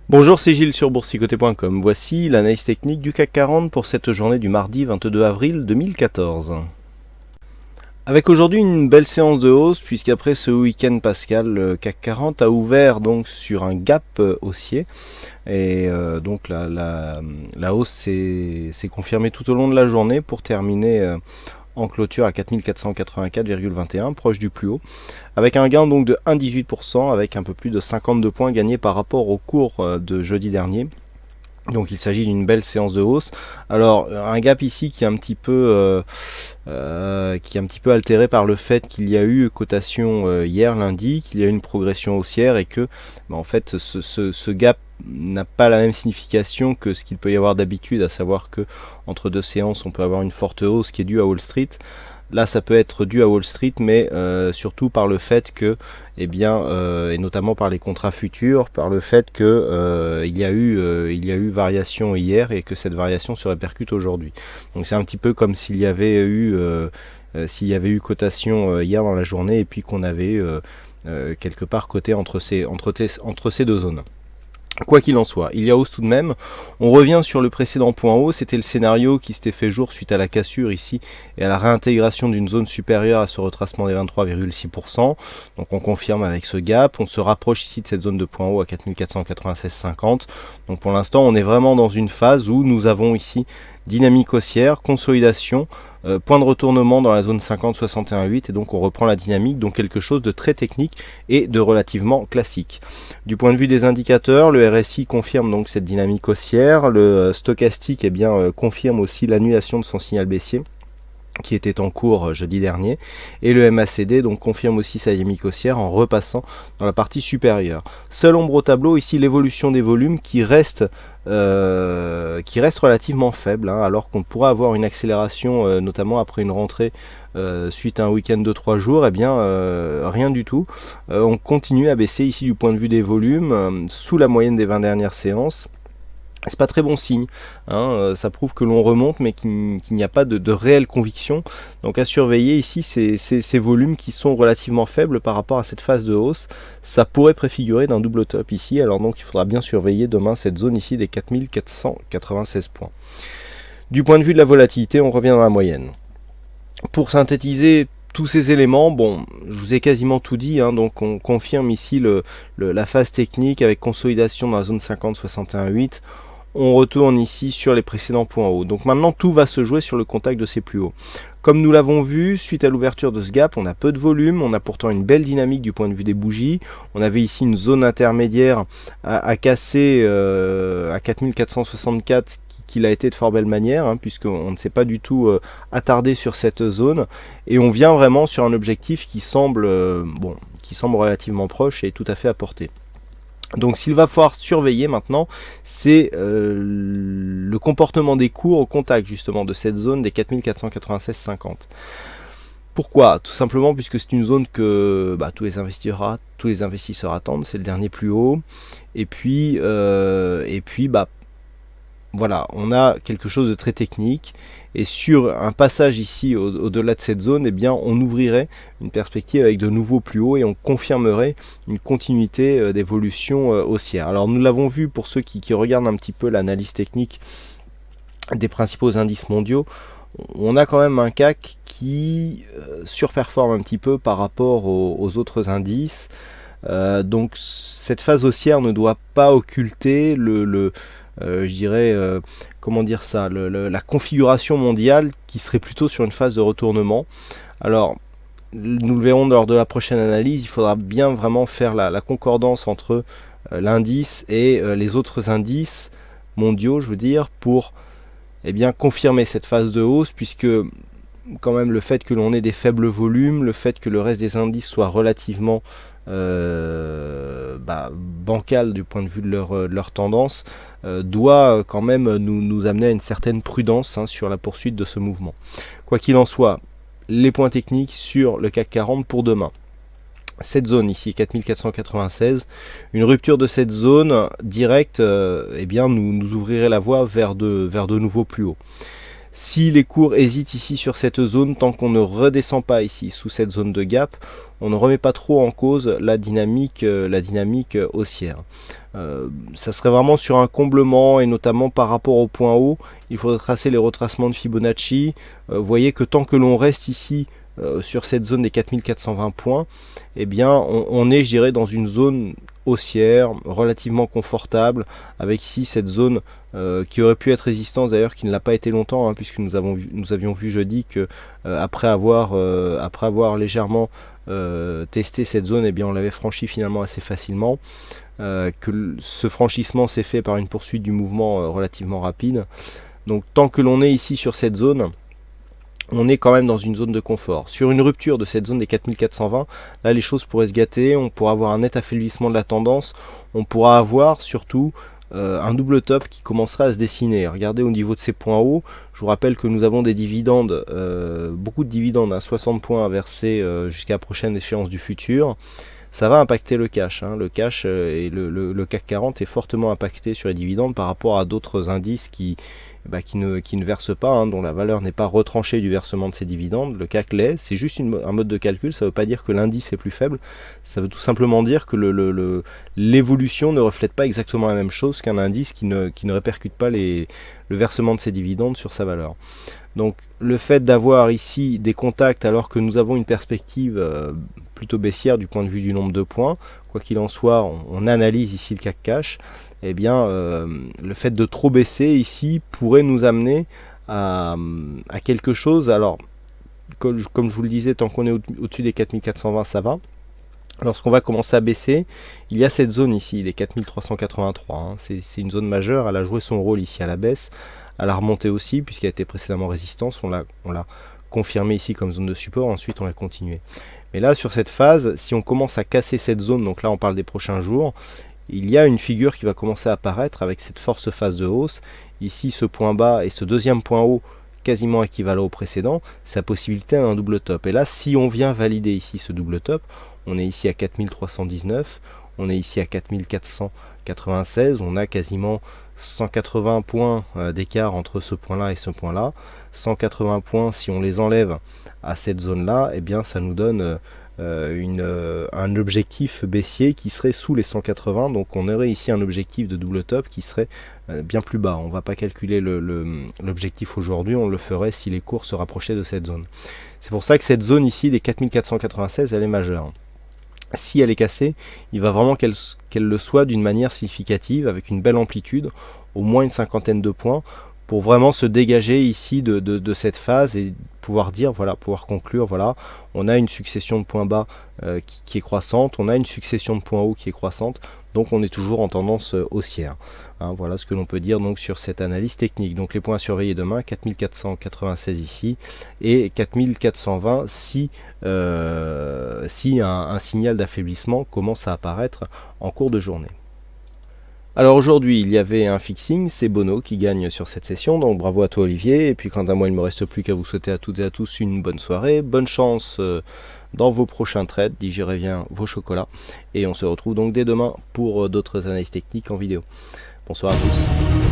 Bonjour, c'est Gilles sur boursicoté.com. Voici l'analyse technique du CAC 40 pour cette journée du mardi 22 avril 2014. Avec aujourd'hui une belle séance de hausse, puisqu'après ce week-end pascal, le CAC 40 a ouvert donc sur un gap haussier. Et donc la hausse s'est confirmée tout au long de la journée pour terminer en clôture à 4484,21, proche du plus haut, avec un gain donc de 1,18%, avec un peu plus de 52 points gagnés par rapport au cours de jeudi dernier. Donc il s'agit d'une belle séance de hausse. Alors un gap ici qui est un petit peu altéré par le fait qu'il y a eu cotation hier lundi, qu'il y a eu une progression haussière et que en fait ce gap n'a pas la même signification que ce qu'il peut y avoir d'habitude, à savoir que entre deux séances on peut avoir une forte hausse qui est due à Wall Street. Là, ça peut être dû à Wall Street, mais surtout par le fait que, et notamment par les contrats futurs, par le fait que il y a eu variation hier et que cette variation se répercute aujourd'hui. Donc c'est un petit peu comme s'il y avait eu cotation hier dans la journée et puis qu'on avait quelque part coté entre ces deux zones. Quoi qu'il en soit, il y a hausse tout de même. On revient sur le précédent point haut, c'était le scénario qui s'était fait jour suite à la cassure ici et à la réintégration d'une zone supérieure à ce retracement des 23,6%. Donc on confirme avec ce gap, on se rapproche ici de cette zone de point haut à 4496,50. Donc pour l'instant on est vraiment dans une phase où nous avons ici dynamique haussière, consolidation, point de retournement dans la zone 50-61,8 et donc on reprend la dynamique, donc quelque chose de très technique et de relativement classique. Du point de vue des indicateurs, le RSI confirme donc cette dynamique haussière, le stochastique confirme aussi l'annulation de son signal baissier qui était en cours jeudi dernier, et le MACD donc confirme aussi sa dynamique haussière en repassant dans la partie supérieure. Seule ombre au tableau ici, l'évolution des volumes qui reste relativement faible, alors qu'on pourra avoir une accélération notamment après une rentrée suite à un week-end de 3 jours, rien du tout. On continue à baisser ici du point de vue des volumes sous la moyenne des 20 dernières séances. C'est pas très bon signe, ça prouve que l'on remonte mais qu'il n'y a pas de réelle conviction. Donc à surveiller ici ces volumes qui sont relativement faibles par rapport à cette phase de hausse. Ça pourrait préfigurer d'un double top ici, alors donc il faudra bien surveiller demain cette zone ici des 4496 points. Du point de vue de la volatilité, on revient dans la moyenne. Pour synthétiser tous ces éléments, je vous ai quasiment tout dit, donc on confirme ici la phase technique avec consolidation dans la zone 50-61,8. On retourne ici sur les précédents points hauts. Donc maintenant tout va se jouer sur le contact de ces plus hauts. Comme nous l'avons vu, suite à l'ouverture de ce gap, on a peu de volume, on a pourtant une belle dynamique du point de vue des bougies. On avait ici une zone intermédiaire à casser à 4464 qui l'a été de fort belle manière, puisqu'on ne s'est pas du tout attardé sur cette zone. Et on vient vraiment sur un objectif qui semble relativement proche et tout à fait à portée. Donc s'il va falloir surveiller maintenant, c'est le comportement des cours au contact justement de cette zone des 4496,50. Pourquoi ? Tout simplement puisque c'est une zone que tous les investisseurs attendent, c'est le dernier plus haut. Et puis voilà, on a quelque chose de très technique et sur un passage ici au-delà de cette zone, on ouvrirait une perspective avec de nouveaux plus hauts et on confirmerait une continuité d'évolution haussière. Alors nous l'avons vu pour ceux qui regardent un petit peu l'analyse technique des principaux indices mondiaux, on a quand même un CAC qui surperforme un petit peu par rapport aux autres indices. Donc cette phase haussière ne doit pas occulter la configuration mondiale qui serait plutôt sur une phase de retournement. Alors nous le verrons lors de la prochaine analyse, il faudra bien vraiment faire la concordance entre l'indice et les autres indices mondiaux, je veux dire, pour confirmer cette phase de hausse, puisque quand même le fait que l'on ait des faibles volumes, le fait que le reste des indices soit relativement bancal du point de vue de leur tendance, doit quand même nous amener à une certaine prudence sur la poursuite de ce mouvement. Quoi qu'il en soit, les points techniques sur le CAC 40 pour demain. Cette zone ici, 4496, une rupture de cette zone directe nous ouvrirait la voie vers de nouveaux plus hauts. Si les cours hésitent ici sur cette zone, tant qu'on ne redescend pas ici sous cette zone de gap, on ne remet pas trop en cause la dynamique haussière. Ça serait vraiment sur un comblement et notamment par rapport au point haut, il faudrait tracer les retracements de Fibonacci. Vous voyez que tant que l'on reste ici sur cette zone des 4420 points, eh bien on est, je dirais, dans une zone haussière, relativement confortable, avec ici cette zone qui aurait pu être résistance d'ailleurs, qui ne l'a pas été longtemps, hein, puisque nous avions vu jeudi que après avoir légèrement testé cette zone, eh bien on l'avait franchi finalement assez facilement, que ce franchissement s'est fait par une poursuite du mouvement relativement rapide. Donc tant que l'on est ici sur cette zone, on est quand même dans une zone de confort. Sur une rupture de cette zone des 4420, là les choses pourraient se gâter, on pourra avoir un net affaiblissement de la tendance, on pourra avoir surtout un double top qui commencera à se dessiner. Regardez au niveau de ces points hauts, je vous rappelle que nous avons des dividendes, beaucoup de dividendes à 60 points à verser jusqu'à la prochaine échéance du futur. Ça va impacter le cash. Le cash et le CAC 40 est fortement impacté sur les dividendes par rapport à d'autres indices qui ne versent pas, dont la valeur n'est pas retranchée du versement de ces dividendes. Le CAC l'est, c'est juste un mode de calcul, ça ne veut pas dire que l'indice est plus faible, ça veut tout simplement dire que l'évolution ne reflète pas exactement la même chose qu'un indice qui ne répercute pas le versement de ces dividendes sur sa valeur. Donc le fait d'avoir ici des contacts alors que nous avons une perspective plutôt baissière du point de vue du nombre de points, quoi qu'il en soit, on analyse ici le CAC cash, eh bien le fait de trop baisser ici pourrait nous amener à quelque chose. Alors comme je vous le disais, tant qu'on est au-dessus des 4420, ça va. Lorsqu'on va commencer à baisser, il y a cette zone ici, des 4383. C'est une zone majeure, elle a joué son rôle ici à la baisse, à la remontée aussi, puisqu'elle a été précédemment résistance. On l'a confirmé ici comme zone de support, ensuite on l'a continué. Mais là, sur cette phase, si on commence à casser cette zone, donc là on parle des prochains jours, il y a une figure qui va commencer à apparaître avec cette force phase de hausse. Ici, ce point bas et ce deuxième point haut, quasiment équivalent au précédent, c'est la possibilité d'un double top. Et là, si on vient valider ici ce double top, on est ici à 4319, on est ici à 4496, on a quasiment 180 points d'écart entre ce point-là et ce point-là. 180 points, si on les enlève à cette zone-là, eh bien ça nous donne un objectif baissier qui serait sous les 180, donc on aurait ici un objectif de double top qui serait bien plus bas. On ne va pas calculer l'objectif aujourd'hui, on le ferait si les cours se rapprochaient de cette zone. C'est pour ça que cette zone ici des 4496, elle est majeure. Si elle est cassée, il va vraiment qu'elle le soit d'une manière significative, avec une belle amplitude, au moins une cinquantaine de points, pour vraiment se dégager ici de cette phase et pouvoir dire, voilà, pouvoir conclure, voilà, on a une succession de points bas qui est croissante, on a une succession de points hauts qui est croissante, donc on est toujours en tendance haussière. Voilà ce que l'on peut dire donc sur cette analyse technique. Donc les points à surveiller demain, 4496 ici et 4420 si un signal d'affaiblissement commence à apparaître en cours de journée. Alors aujourd'hui, il y avait un fixing, c'est Bono qui gagne sur cette session, donc bravo à toi Olivier. Et puis quant à moi, il ne me reste plus qu'à vous souhaiter à toutes et à tous une bonne soirée, bonne chance dans vos prochains trades, digérez bien vos chocolats. Et on se retrouve donc dès demain pour d'autres analyses techniques en vidéo. Bonsoir à tous.